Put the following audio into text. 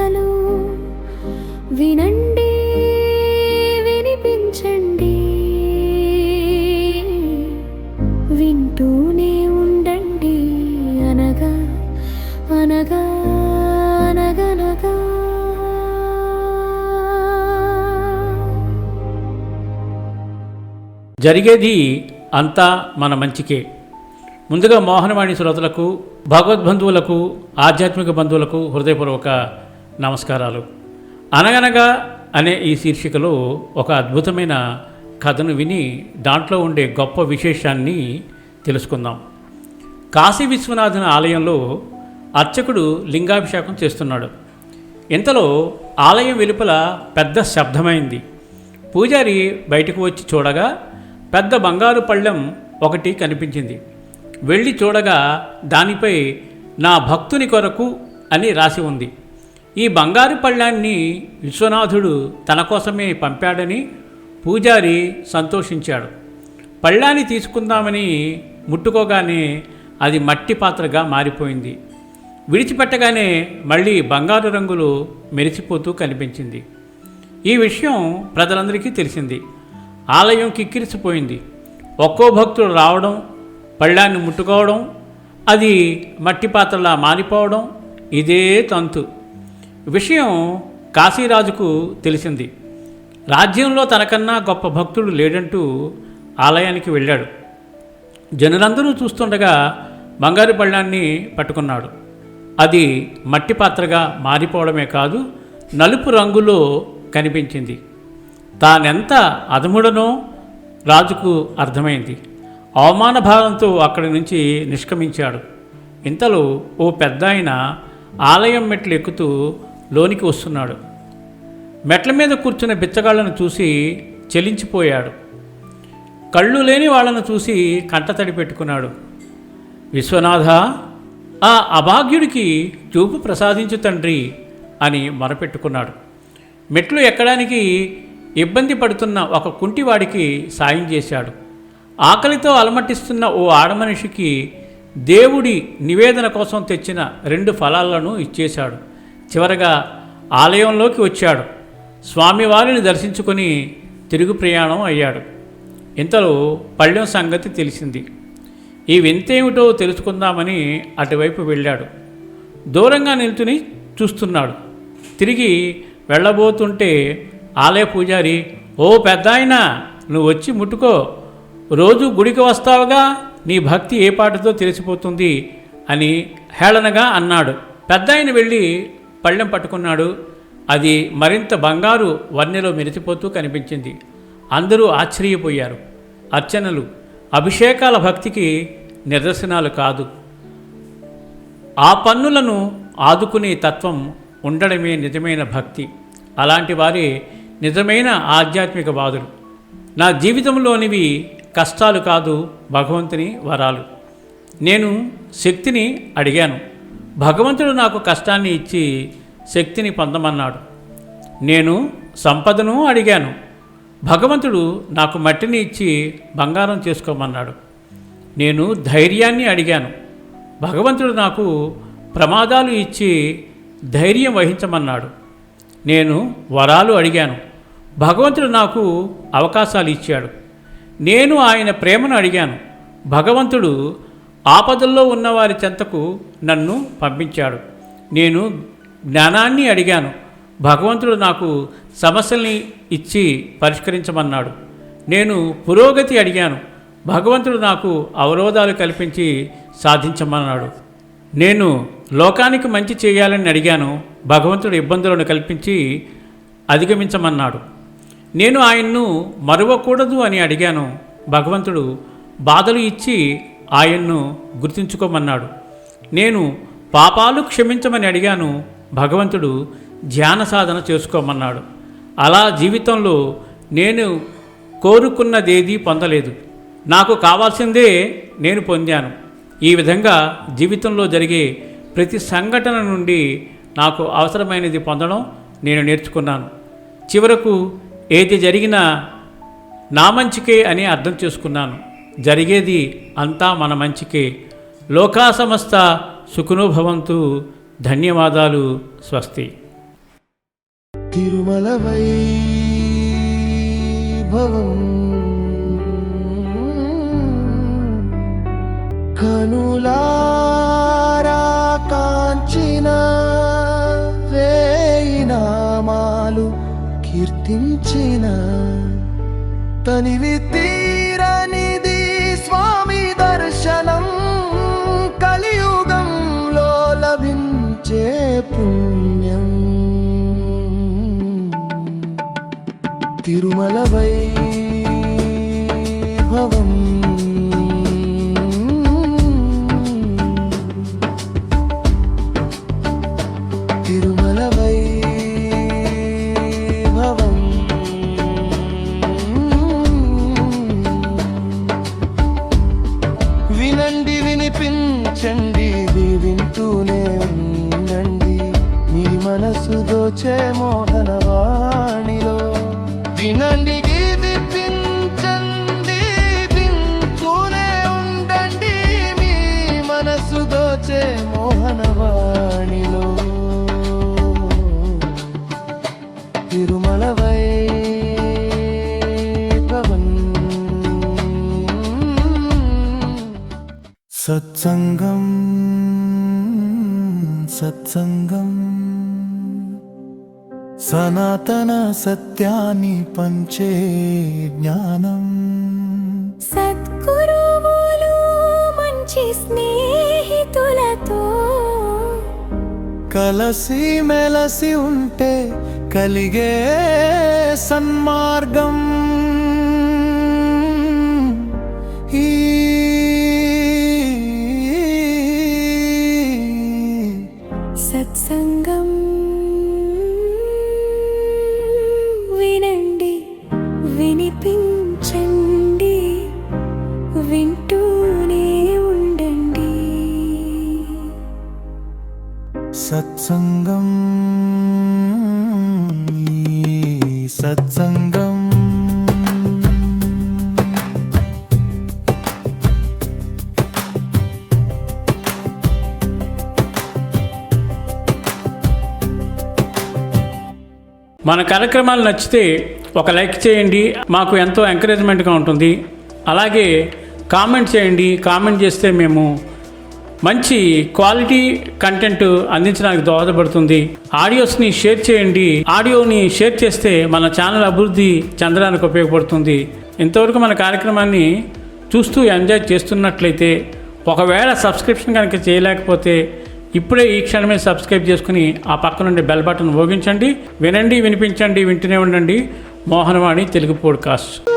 కథలు వినండి, వినిపించండి, వింటూనే ఉండండి. అనగా అనగా అనగనగా. జరిగేది అంతా మన మంచికే. ముందుగా మోహనవాణి శ్రోతలకు, భగవద్బంధువులకు, ఆధ్యాత్మిక బంధువులకు హృదయపూర్వక నమస్కారాలు. అనగనగా అనే ఈ శీర్షికలో ఒక అద్భుతమైన కథను విని దాంట్లో ఉండే గొప్ప విశేషాన్ని తెలుసుకుందాం. కాశీ విశ్వనాథుని ఆలయంలో అర్చకుడు లింగాభిషేకం చేస్తున్నాడు. ఇంతలో ఆలయం వెలుపల పెద్ద శబ్దమైంది. పూజారి బయటకు వచ్చి చూడగా పెద్ద బంగారు పళ్ళెం ఒకటి కనిపించింది. వెళ్ళి చూడగా దానిపై నా భక్తుని కొరకు అని రాసి ఉంది. ఈ బంగారు పళ్ళాన్ని విశ్వనాథుడు తన కోసమే పంపాడని పూజారి సంతోషించాడు. పళ్ళాన్ని తీసుకుందామని ముట్టుకోగానే అది మట్టి పాత్రగా మారిపోయింది. విడిచిపెట్టగానే మళ్ళీ బంగారు రంగులు మెరిసిపోతూ కనిపించింది. ఈ విషయం ప్రజలందరికీ తెలిసింది. ఆలయం కిక్కిరిసిపోయింది. ఒక్కో భక్తుడు రావడం, పళ్ళాన్ని ముట్టుకోవడం, అది మట్టి పాత్రలా మారిపోవడం, ఇదే తంతు. విషయం కాశీరాజుకు తెలిసింది. రాజ్యంలో తనకన్నా గొప్ప భక్తుడు లేడంటూ ఆలయానికి వెళ్ళాడు. జనులందరూ చూస్తుండగా బంగారు పళ్ళాన్ని పట్టుకున్నాడు. అది మట్టి పాత్రగా మారిపోవడమే కాదు, నలుపు రంగులో కనిపించింది. తానెంత అధముడనో రాజుకు అర్థమైంది. అవమాన భావంతో అక్కడి నుంచి నిష్క్రమించాడు. ఇంతలో ఓ పెద్దాయన ఆలయం మెట్లు ఎక్కుతూ లోనికి వస్తున్నాడు. మెట్ల మీద కూర్చున్న బిచ్చగాళ్లను చూసి చెలించిపోయాడు. కళ్ళు లేని వాళ్లను చూసి కంటతడి పెట్టుకున్నాడు. విశ్వనాథ, ఆ అభాగ్యుడికి చూపు ప్రసాదించు తండ్రి అని మొరపెట్టుకున్నాడు. మెట్లు ఎక్కడానికి ఇబ్బంది పడుతున్న ఒక కుంటివాడికి సాయం చేశాడు. ఆకలితో అలమటిస్తున్న ఓ ఆడమనిషికి దేవుడి నివేదన కోసం తెచ్చిన 2 ఫలాలను ఇచ్చేశాడు. చివరగా ఆలయంలోకి వచ్చాడు. స్వామివారిని దర్శించుకొని తిరుగు ప్రయాణం అయ్యాడు. ఇంతలో పళ్ళెం సంగతి తెలిసింది. ఈ వింతేమిటో తెలుసుకుందామని అటువైపు వెళ్ళాడు. దూరంగా నిల్చుని చూస్తున్నాడు. తిరిగి వెళ్ళబోతుంటే ఆలయ పూజారి, ఓ పెద్దాయన, నువ్వు వచ్చి ముట్టుకో, రోజు గుడికి వస్తావుగా, నీ భక్తి ఏ పాటతో తెలిసిపోతుంది అని హేళనగా అన్నాడు. పెద్దాయన వెళ్ళి పళ్ళెం పట్టుకున్నాడు. అది మరింత బంగారు వన్నెలో మెరిసిపోతూ కనిపించింది. అందరూ ఆశ్చర్యపోయారు. అర్చనలు, అభిషేకాల భక్తికి నిదర్శనాలు కాదు. ఆ పన్నులను ఆదుకునే తత్వం ఉండడమే నిజమైన భక్తి. అలాంటి వారే నిజమైన ఆధ్యాత్మిక వాదులు. నా జీవితంలోనివి కష్టాలు కాదు, భగవంతుని వరాలు. నేను శక్తిని అడిగాను. భగవంతుడు నాకు కష్టాన్ని ఇచ్చి శక్తిని పొందమన్నాడు. నేను సంపదను అడిగాను. భగవంతుడు నాకు మట్టిని ఇచ్చి బంగారం చేసుకోమన్నాడు. నేను ధైర్యాన్ని అడిగాను. భగవంతుడు నాకు ప్రమాదాలు ఇచ్చి ధైర్యం వహించమన్నాడు. నేను వరాలు అడిగాను. భగవంతుడు నాకు అవకాశాలు ఇచ్చాడు. నేను ఆయన ప్రేమను అడిగాను. భగవంతుడు ఆపదల్లో ఉన్నవారి చెంతకు నన్ను పంపించాడు. నేను జ్ఞానాన్ని అడిగాను. భగవంతుడు నాకు సమస్యల్ని ఇచ్చి పరిష్కరించమన్నాడు. నేను పురోగతి అడిగాను. భగవంతుడు నాకు అవరోధాలు కల్పించి సాధించమన్నాడు. నేను లోకానికి మంచి చేయాలని అడిగాను. భగవంతుడు ఇబ్బందులను కల్పించి అధిగమించమన్నాడు. నేను ఆయన్ను మరువకూడదు అని అడిగాను. భగవంతుడు బాధలు ఇచ్చి ఆయన్ను గుర్తుంచుకోమన్నాడు. నేను పాపాలు క్షమించమని అడిగాను. భగవంతుడు ధ్యాన సాధన చేసుకోమన్నాడు. అలా జీవితంలో నేను కోరుకున్నదేదీ పొందలేదు. నాకు కావాల్సిందే నేను పొందాను. ఈ విధంగా జీవితంలో జరిగే ప్రతి సంఘటన నుండి నాకు అవసరమైనది పొందడం నేను నేర్చుకున్నాను. చివరకు ఏది జరిగినా నా మంచికే అని అర్థం చేసుకున్నాను. జరిగేది అంతా మన మంచికే. లోకా సమస్త సుఖినో భవంతు. ధన్యవాదాలు. స్వస్తి. తిరుమల వైభవం కనులారా కాంచిన వేయి నామాలు కీర్తించిన తనివి తీరనిది స్వామి దర్శనం కలియుగంలో లభించే పుణ్యం తిరుమల వైభవం తిరుమల వైభవం వినండి వినిపించండి వింటూనే ఉండండి మీ మనసు దోచే మోహనవాణిలో వినండి వినిపించండి వింటూనే ఉండండి మీ మనసు దోచే మోహనవాణిలో తిరుమల వైభవం సత్సంగం సత్సంగం సనాతన సత్యాన్ని పంచే జ్ఞానం సద్గురువులు మంచి స్నేహితులతో కలసి మెలసి ఉంటే కలిగే సన్మార్గం ఈ సత్సంగం వినండి వినిపించండి వింటూనే ఉండండి సత్సంగం ఈ సత్సంగం మన కార్యక్రమాలు నచ్చితే ఒక లైక్ చేయండి, మాకు ఎంతో ఎంకరేజ్మెంట్గా ఉంటుంది. అలాగే కామెంట్ చేయండి. కామెంట్ చేస్తే మేము మంచి క్వాలిటీ కంటెంట్ అందించడానికి దోహదపడుతుంది. ఆడియోస్ని షేర్ చేయండి. ఆడియోని షేర్ చేస్తే మన ఛానల్ అభివృద్ధి చెందడానికి ఉపయోగపడుతుంది. ఇంతవరకు మన కార్యక్రమాన్ని చూస్తూ ఎంజాయ్ చేస్తున్నట్లయితే, ఒకవేళ సబ్స్క్రిప్షన్ కనుక చేయలేకపోతే ఇప్పుడే ఈ క్షణమే సబ్స్క్రైబ్ చేసుకుని ఆ పక్క నుండి బెల్ బటన్ మోగించండి. వినండి వినిపించండి వింటూనే ఉండండి. మోహనవాణి తెలుగు పోడ్కాస్ట్.